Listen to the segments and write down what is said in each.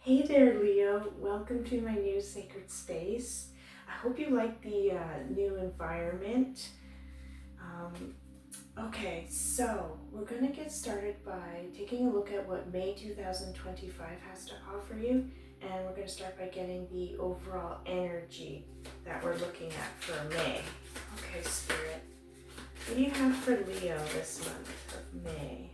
Hey there, Leo. Welcome to my new sacred space. I hope you like the new environment. Um, okay, so we're going to get started by taking a look at what May 2025 has to offer you. And we're going to start by getting the overall energy that we're looking at for May. Okay, Spirit. What do you have for Leo this month of May?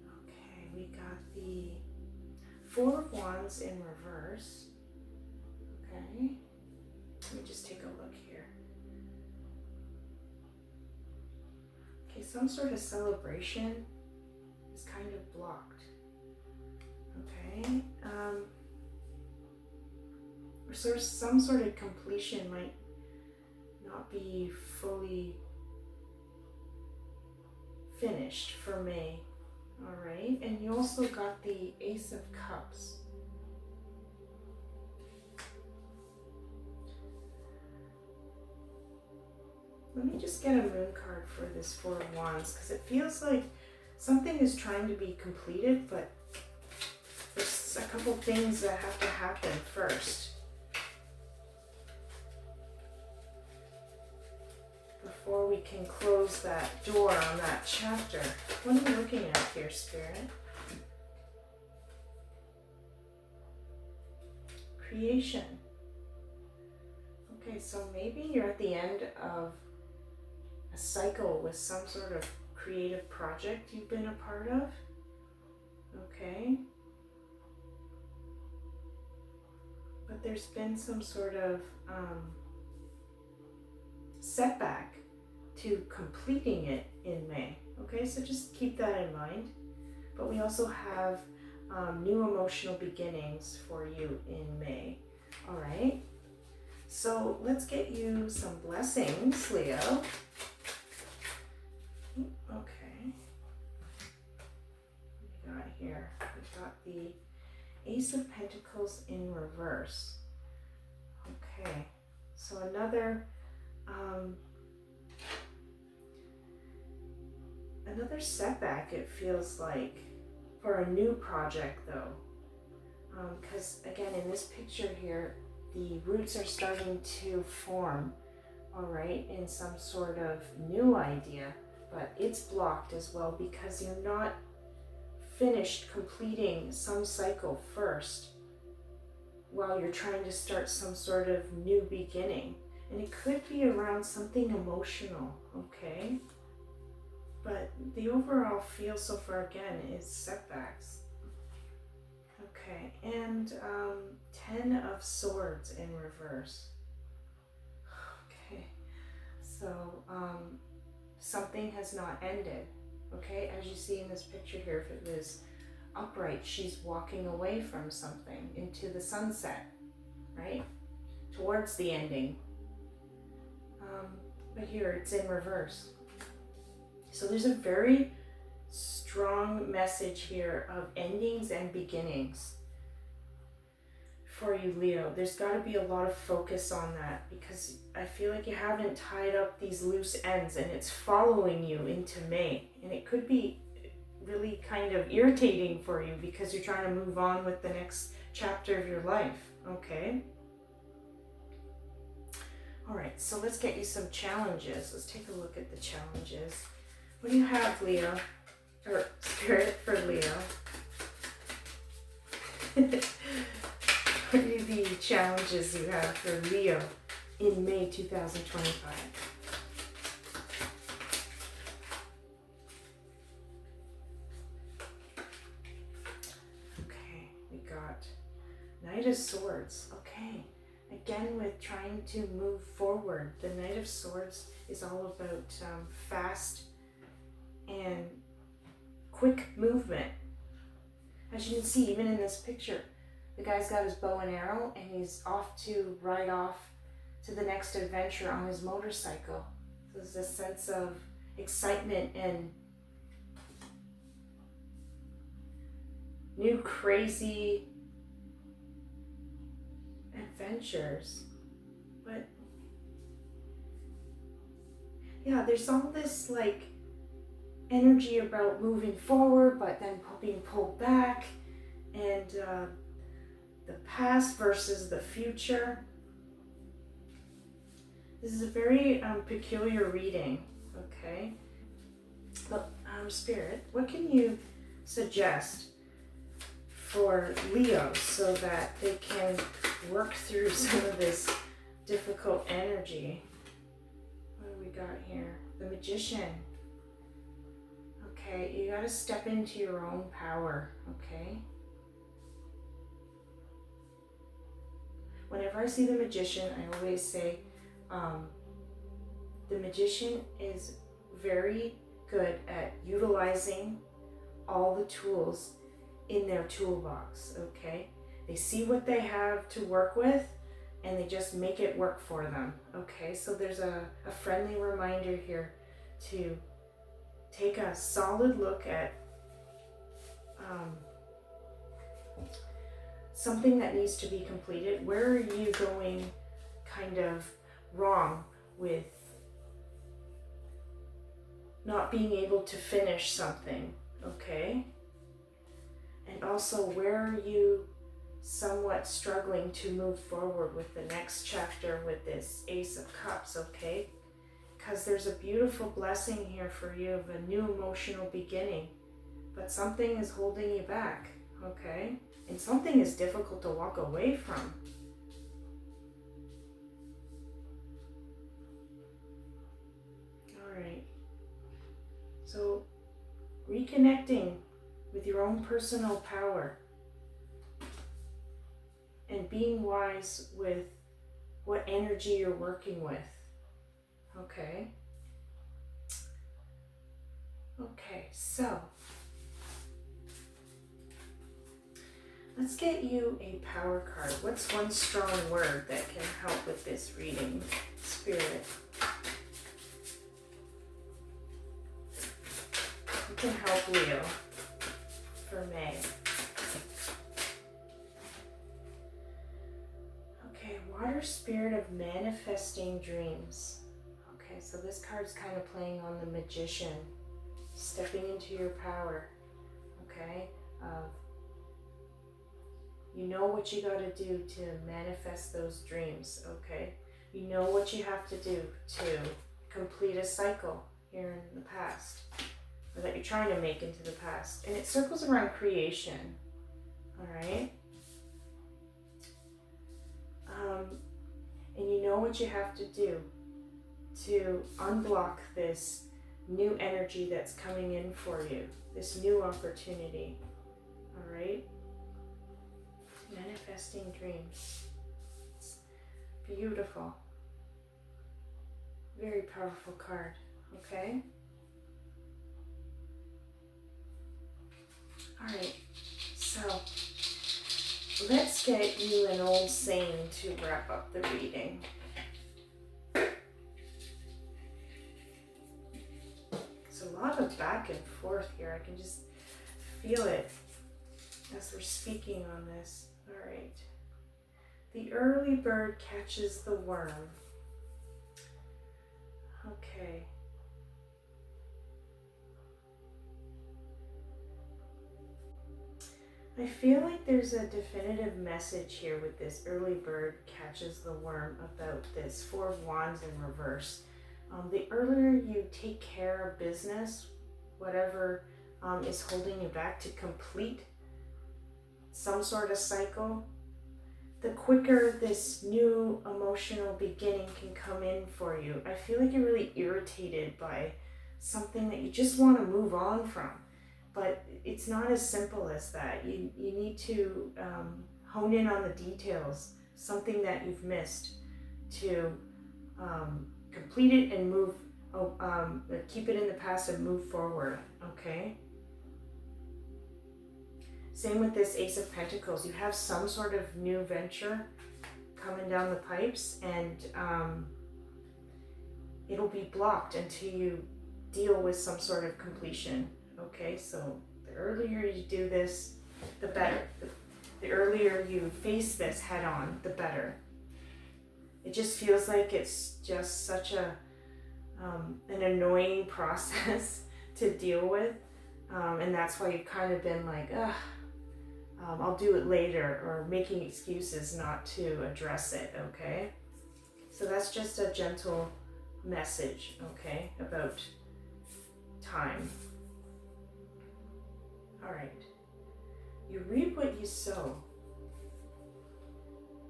Okay, we got the Four of Wands in reverse. Okay, let me just take a look here. Okay, some sort of celebration is kind of blocked. Okay, or some sort of completion might not be fully finished for May. All right, and you also got the Ace of Cups. Let me just get a moon card for this Four of Wands, because it feels like something is trying to be completed, but there's a couple things that have to happen first before we can close that door on that chapter. What are you looking at here, Spirit? Creation. Okay, so maybe you're at the end of a cycle with some sort of creative project you've been a part of. Okay. But there's been some sort of setback to completing it in May. Okay, so just keep that in mind. But we also have new emotional beginnings for you in May. All right. So let's get you some blessings, Leo. Okay. What we got here? We've got the Ace of Pentacles in reverse. Okay. So another setback, it feels like, for a new project though. Because again, in this picture here, the roots are starting to form, all right, in some sort of new idea, but it's blocked as well because you're not finished completing some cycle first while you're trying to start some sort of new beginning. And it could be around something emotional, okay? But the overall feel so far, again, is setbacks. Okay, and 10 of Swords in reverse. Okay, so something has not ended. Okay, as you see in this picture here, if it was upright, she's walking away from something into the sunset, right? Towards the ending. But here it's in reverse. So there's a very strong message here of endings and beginnings for you, Leo. There's got to be a lot of focus on that because I feel like you haven't tied up these loose ends and it's following you into May. And it could be really kind of irritating for you because you're trying to move on with the next chapter of your life, okay? All right, so let's get you some challenges. Let's take a look at the challenges. What do you have, Leo? Or Spirit for Leo? What are the challenges you have for Leo in May 2025? Okay, we got Knight of Swords. Okay, again with trying to move forward. The Knight of Swords is all about fast and quick movement. As you can see, even in this picture, the guy's got his bow and arrow and he's off to ride off to the next adventure on his motorcycle. So there's a sense of excitement and new crazy adventures. But yeah, there's all this like energy about moving forward but then being pulled back, and the past versus the future. This is a very peculiar reading, okay? But Spirit, what can you suggest for Leo so that they can work through some of this difficult energy? What do we got here? The Magician. Okay, you got to step into your own power, okay? Whenever I see the Magician, I always say the Magician is very good at utilizing all the tools in their toolbox, okay? They see what they have to work with and they just make it work for them, okay? So there's a friendly reminder here to take a solid look at something that needs to be completed. Where are you going kind of wrong with not being able to finish something, okay? And also, where are you somewhat struggling to move forward with the next chapter with this Ace of Cups, okay? Because there's a beautiful blessing here for you of a new emotional beginning, but something is holding you back, okay? And something is difficult to walk away from. All right. So, reconnecting with your own personal power and being wise with what energy you're working with. Okay. Okay, so let's get you a power card. What's one strong word that can help with this reading, Spirit? You can help Leo for May. Okay, water spirit of manifesting dreams. Okay, so this card's kind of playing on the Magician, stepping into your power, okay? You know what you got to do to manifest those dreams, okay? You know what you have to do to complete a cycle here in the past, or that you're trying to make into the past. And it circles around creation, all right? And you know what you have to do to unblock this new energy that's coming in for you, this new opportunity, all right? Manifesting dreams. It's beautiful. Very powerful card, okay? All right, so let's get you an old saying to wrap up the reading. It's a lot of back and forth here. I can just feel it as we're speaking on this. All right. The early bird catches the worm. Okay. I feel like there's a definitive message here with this early bird catches the worm about this Four of Wands in reverse. The earlier you take care of business, whatever is holding you back to complete some sort of cycle, the quicker this new emotional beginning can come in for you. I feel like you're really irritated by something that you just want to move on from. But it's not as simple as that. You need to hone in on the details, something that you've missed, to complete it and move, keep it in the past and move forward, okay? Same with this Ace of Pentacles. You have some sort of new venture coming down the pipes, and it'll be blocked until you deal with some sort of completion. Okay, so the earlier you do this, the better. The earlier you face this head on, the better. It just feels like it's just such an annoying process to deal with, and that's why you've kind of been like, I'll do it later, or making excuses not to address it, okay? So that's just a gentle message, okay, about time. All right. You reap what you sow.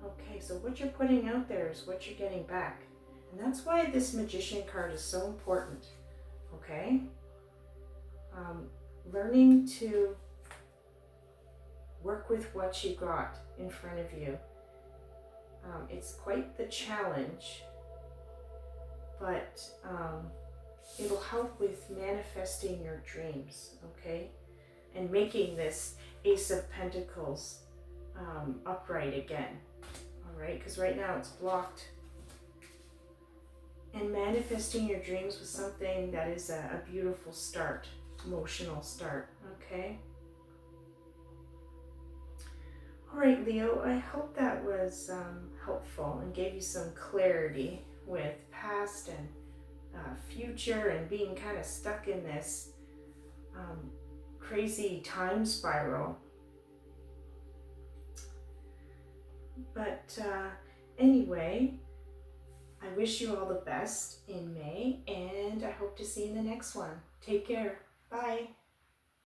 Okay, so what you're putting out there is what you're getting back. And that's why this Magician card is so important, okay? Learning to work with what you got in front of you. It's quite the challenge, but it'll help with manifesting your dreams, okay? And making this Ace of Pentacles upright again, all right? Because right now it's blocked. And manifesting your dreams was something that is a beautiful start, emotional start, okay? All right, Leo, I hope that was helpful and gave you some clarity with past and future, and being kind of stuck in this crazy time spiral. But anyway, I wish you all the best in May, and I hope to see you in the next one. Take care. Bye.